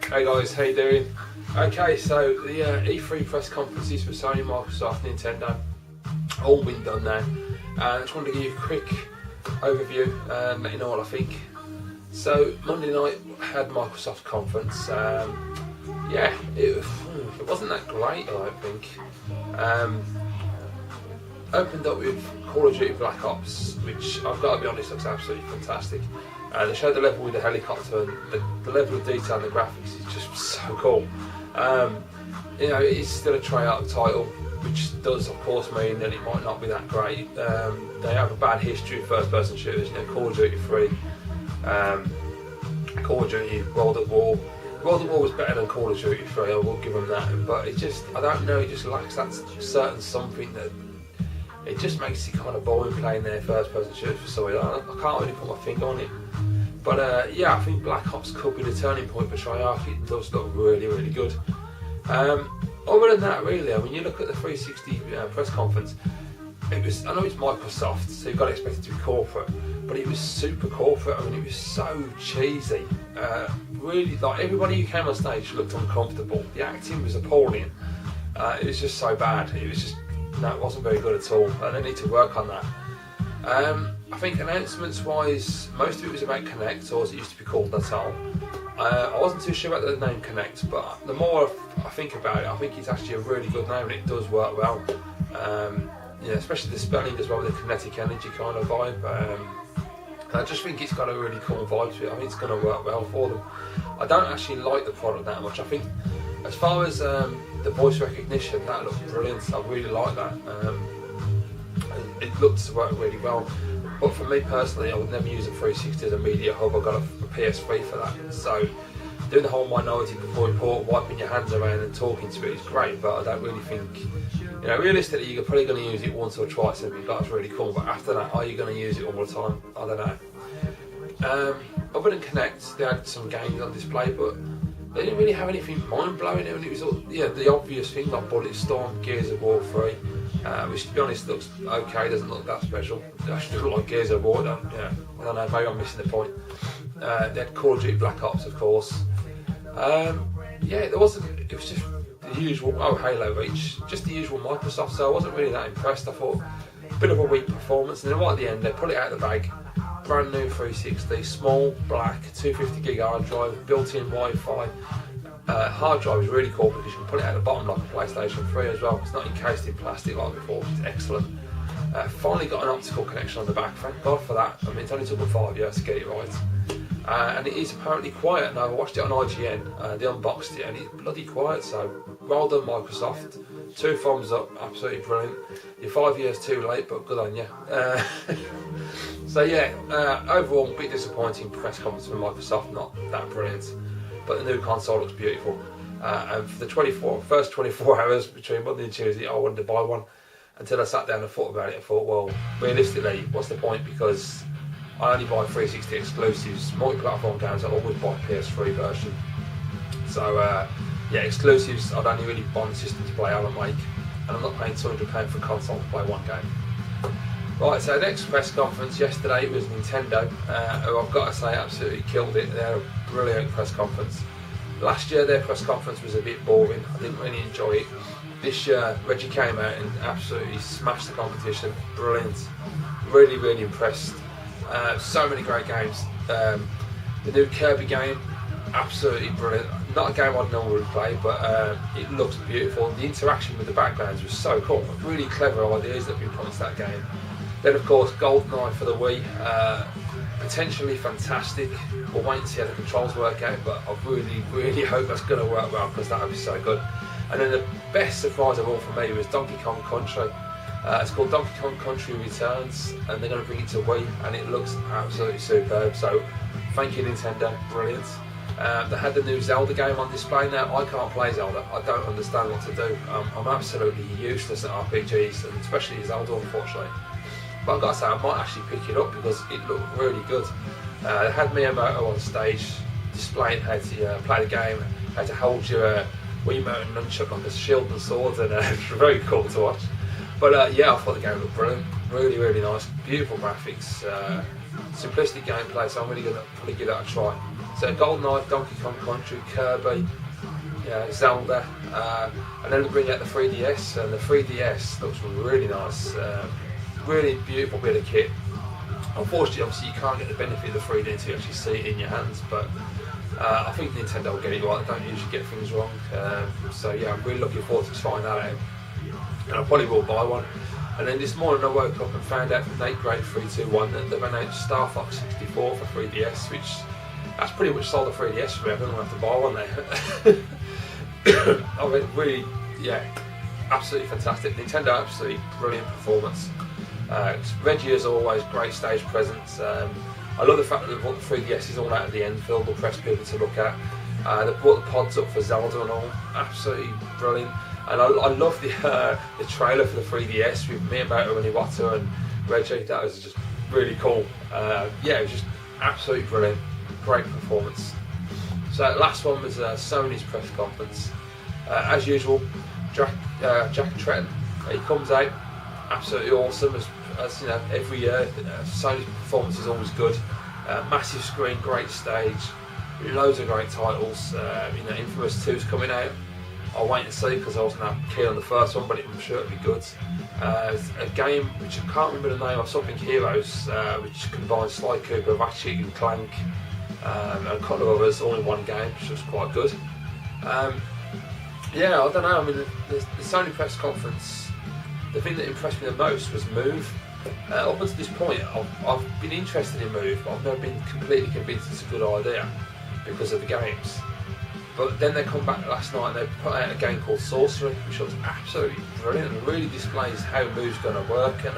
Hey guys, how you doing? Okay, so the E3 press conferences for Sony Microsoft Nintendo all been done now. I just wanted to give you a quick overview and let you know what I think. So Monday night I had Microsoft conference. Yeah, it wasn't that great, I don't think. Opened up with Call of Duty Black Ops, which I've got to be honest looks absolutely fantastic. They showed the level with the helicopter, and the level of detail and the graphics is just so cool. You know, it's still a tryout title, which does of course mean that it might not be that great. They have a bad history of first-person shooters. You know, Call of Duty 3, Call of Duty World at War. World at War was better than Call of Duty 3, I will give them that. But it just, I don't know, it just lacks that certain something that. It just makes it kind of boring playing their first-person shooters for some reason. I can't really put my finger on it. But yeah, I think Black Ops could be the turning point for Treyarch. It does look really, really good. Other than that, really, when you look at the 360 press conference, it was, I know it's Microsoft, so you've got to expect it to be corporate, but it was super corporate. I mean, it was so cheesy. Really, like everybody who came on stage looked uncomfortable. The acting was appalling. It was just so bad. It was just, no, it wasn't very good at all. They need to work on that. I think announcements wise, most of it was about Connect, or as it used to be called, that's all. I wasn't too sure about the name Connect, but the more I think about it, I think it's actually a really good name and it does work well. Yeah, especially the spelling as well, the kinetic energy kind of vibe. I just think it's got a really cool vibe to it. I think it's going to work well for them. I don't actually like the product that much. I think as far as the voice recognition, that looked brilliant. I really like that. It looked to work really well. But for me personally, I would never use a 360 as a media hub. I got a PS3 for that. So doing the whole minority before report, wiping your hands around and talking to it is great. But I don't really think, you know, realistically, you're probably going to use it once or twice and think that's really cool. But after that, are you going to use it all the time? I don't know. Other than Connect, they had some games on display, but they didn't really have anything mind-blowing. I mean, it was all, yeah, the obvious thing like Bulletstorm, Gears of War 3, which to be honest looks okay, doesn't look that special. It actually look like Gears of War, don't, yeah, I don't know, maybe I'm missing the point. They had Call of Duty Black Ops, of course. Yeah, it was just the usual, Halo Reach, just the usual Microsoft, so I wasn't really that impressed. I thought a bit of a weak performance, and then right at the end they pull it out of the bag. Brand new 360, small, black, 250 gig hard drive, built-in Wi-Fi. Hard drive is really cool because you can put it at the bottom like a PlayStation 3 as well. It's not encased in plastic like before, it's excellent. Finally got an optical connection on the back, thank God for that. I mean, it only took me 5 years to get it right. And it is apparently quiet now. I watched it on IGN, they unboxed it and it's bloody quiet, so well done Microsoft. 2 thumbs up, absolutely brilliant. You're 5 years too late, but good on you. So yeah, overall, a bit disappointing press conference for Microsoft, not that brilliant. But the new console looks beautiful. And for the first 24 hours between Monday and Tuesday, I wanted to buy one. Until I sat down and thought about it, I thought, well, realistically, what's the point? Because I only buy 360 exclusives. Multi-platform games, I always buy PS3 version. So yeah, exclusives, I'd only really buy the system to play Alan Wake. And I'm not paying £200 for a console to play one game. Right, so next press conference yesterday was Nintendo, who I've got to say absolutely killed it. They're a brilliant press conference. Last year their press conference was a bit boring, I didn't really enjoy it. This year Reggie came out and absolutely smashed the competition, brilliant. Really, really impressed. So many great games. The new Kirby game, absolutely brilliant. Not a game I'd normally play, but it looks beautiful. The interaction with the backgrounds was so cool. Really clever ideas that have been put into that game. Then of course GoldenEye for the Wii, potentially fantastic. We'll wait and see how the controls work out, but I really, really hope that's going to work well because that would be so good. And then the best surprise of all for me was Donkey Kong Country. It's called Donkey Kong Country Returns, and they're going to bring it to Wii, and it looks absolutely superb. So thank you Nintendo, brilliant. They had the new Zelda game on display. Now I can't play Zelda, I don't understand what to do. I'm absolutely useless at RPGs, and especially Zelda unfortunately. But I've got to say, I might actually pick it up because it looked really good. They had Miyamoto on stage displaying how to play the game, how to hold your Wiimote and nunchuck like a shield and sword, and it's very cool to watch. But yeah, I thought the game looked brilliant, really, really nice, beautiful graphics, simplistic gameplay, so I'm really going to probably give that a try. So GoldenEye, Donkey Kong Country, Kirby, Zelda, and then we bring out the 3DS, and the 3DS looks really nice, really beautiful bit of kit. Unfortunately, obviously you can't get the benefit of the 3D until you actually see it in your hands, but I think Nintendo will get it right. They don't usually get things wrong, so yeah, I'm really looking forward to trying that out, and I probably will buy one. And then this morning I woke up and found out from Nate Great 321 that they've announced Star Fox 64 for 3DS, which that's pretty much sold the 3DS for me. I don't have to buy one there. I mean, really, yeah, absolutely fantastic. Nintendo, absolutely brilliant performance. Reggie, as always, great stage presence. I love the fact that they've brought the 3DS is all out of the Enfield, the press people to look at. They brought the pods up for Zelda and all, absolutely brilliant. And I love the trailer for the 3DS with Miyamoto and Iwata and Reggie. That was just really cool. Yeah, it was just absolutely brilliant. Great performance. So last one was Sony's press conference. As usual, Jack Tretton, he comes out, absolutely awesome. As you know, every year, Sony's performance is always good. Massive screen, great stage, loads of great titles. Infamous 2's coming out. I'll wait and see because I wasn't that keen on the first one, but I'm sure it'll be good. A game which I can't remember the name of, something Heroes, which combines Sly Cooper, Ratchet and Clank, and a couple of others all in one game, which was quite good. Yeah, I don't know. I mean, the Sony press conference, the thing that impressed me the most was Move. Up until this point, I've been interested in Move, but I've never been completely convinced it's a good idea because of the games. But then they come back last night and they put out a game called Sorcery, which was absolutely brilliant and really displays how Move's going to work. And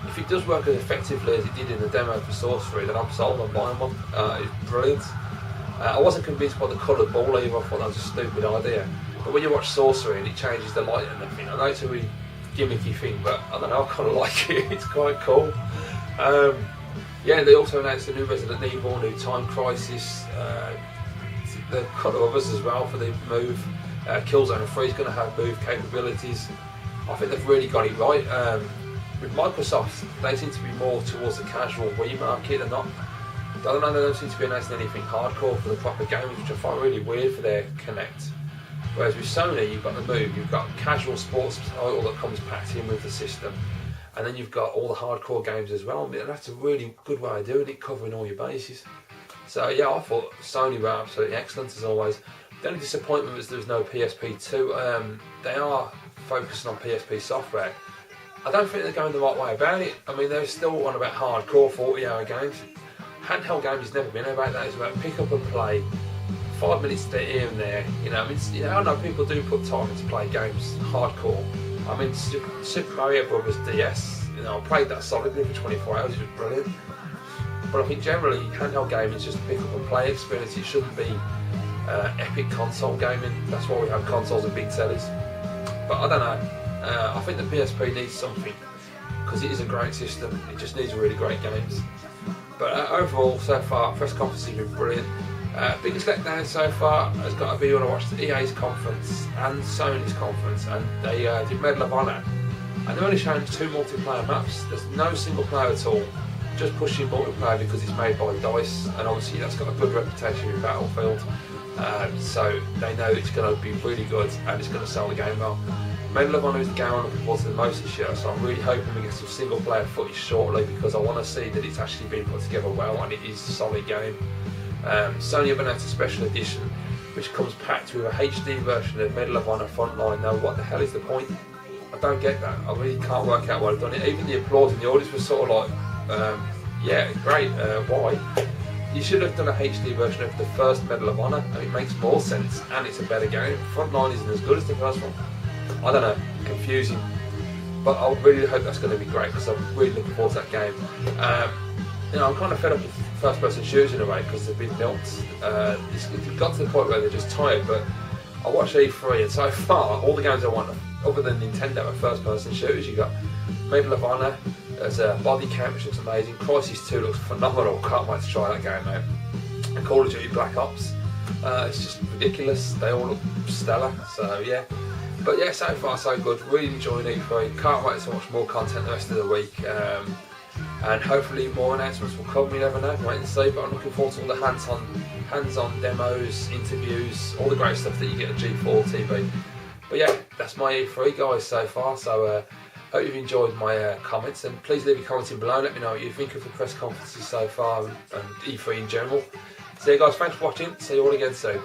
if it does work as effectively as it did in the demo for Sorcery, then I'm sold on buying one. It's brilliant. I wasn't convinced by the coloured ball either. I thought that was a stupid idea. But when you watch Sorcery and it changes the light and everything, I know it's a really gimmicky thing, but I don't know, I kind of like it. It's quite cool. Yeah, they also announced a new Resident Evil, new Time Crisis. There are a couple of others as well for the Move. Killzone 3 is going to have Move capabilities. I think they've really got it right. With Microsoft, they seem to be more towards the casual Wii market. They're not. I don't know. They don't seem to be announcing anything hardcore for the proper games, which I find really weird for their Connect. Whereas with Sony, you've got the Move, you've got casual sports title that comes packed in with the system, and then you've got all the hardcore games as well. I mean, that's a really good way of doing it, covering all your bases. So yeah, I thought Sony were absolutely excellent as always. The only disappointment was there was no PSP 2. They are focusing on PSP software. I don't think they're going the right way about it. I mean, they're still on about hardcore 40-hour games. Handheld games has never been about that. It's about pick up and play, 5 minutes here and there. I know people do put time into play games hardcore. I mean, Super Mario Brothers DS. I played that solidly for 24 hours. It was brilliant. But I think generally handheld gaming is just a pick up and play experience. It shouldn't be epic console gaming. That's why we have consoles and big tellies. But I don't know. I think the PSP needs something because it is a great system. It just needs really great games. But overall, so far, press conference has been brilliant. Biggest letdown so far has got to be when I watched the EA's conference and Sony's conference, and they did Medal of Honor. And they're only showing 2 multiplayer maps. There's no single player at all. Just pushing multiplayer because it's made by DICE, and obviously that's got a good reputation in Battlefield, so they know it's going to be really good and it's going to sell the game well. Medal of Honor is the game I'm looking forward to the most this year, so I'm really hoping we get some single player footage shortly because I want to see that it's actually been put together well and it is a solid game. Sony have announced a special edition which comes packed with a HD version of Medal of Honor Frontline. Now what the hell is the point? I don't get that. I really can't work out why they've done it. Even the applause in the audience was sort of like, yeah, great, why? You should have done a HD version of the first Medal of Honor, and it makes more sense, and it's a better game. Frontline isn't as good as the first one. I don't know, confusing. But I really hope that's going to be great, because I'm really looking forward to that game. I'm kind of fed up with first-person shooters in a way, because they've been built. It's got to the point where they're just tired, but I watched E3, and so far, all the games I want, other than Nintendo, are first-person shooters. You've got Medal of Honor, there's a Body Count which looks amazing, Crisis 2 looks phenomenal, can't wait to try that game mate. And Call of Duty Black Ops, it's just ridiculous, they all look stellar, so yeah. But yeah, so far so good, really enjoying E3, can't wait to watch more content the rest of the week, and hopefully more announcements will come, you never know, wait and see, but I'm looking forward to all the hands-on hands-on demos, interviews, all the great stuff that you get at G4 TV. But yeah, that's my E3 guys so far, so hope you've enjoyed my comments, and please leave your comments in below, let me know what you think of the press conferences so far and E3 in general. So yeah guys, thanks for watching, see you all again soon.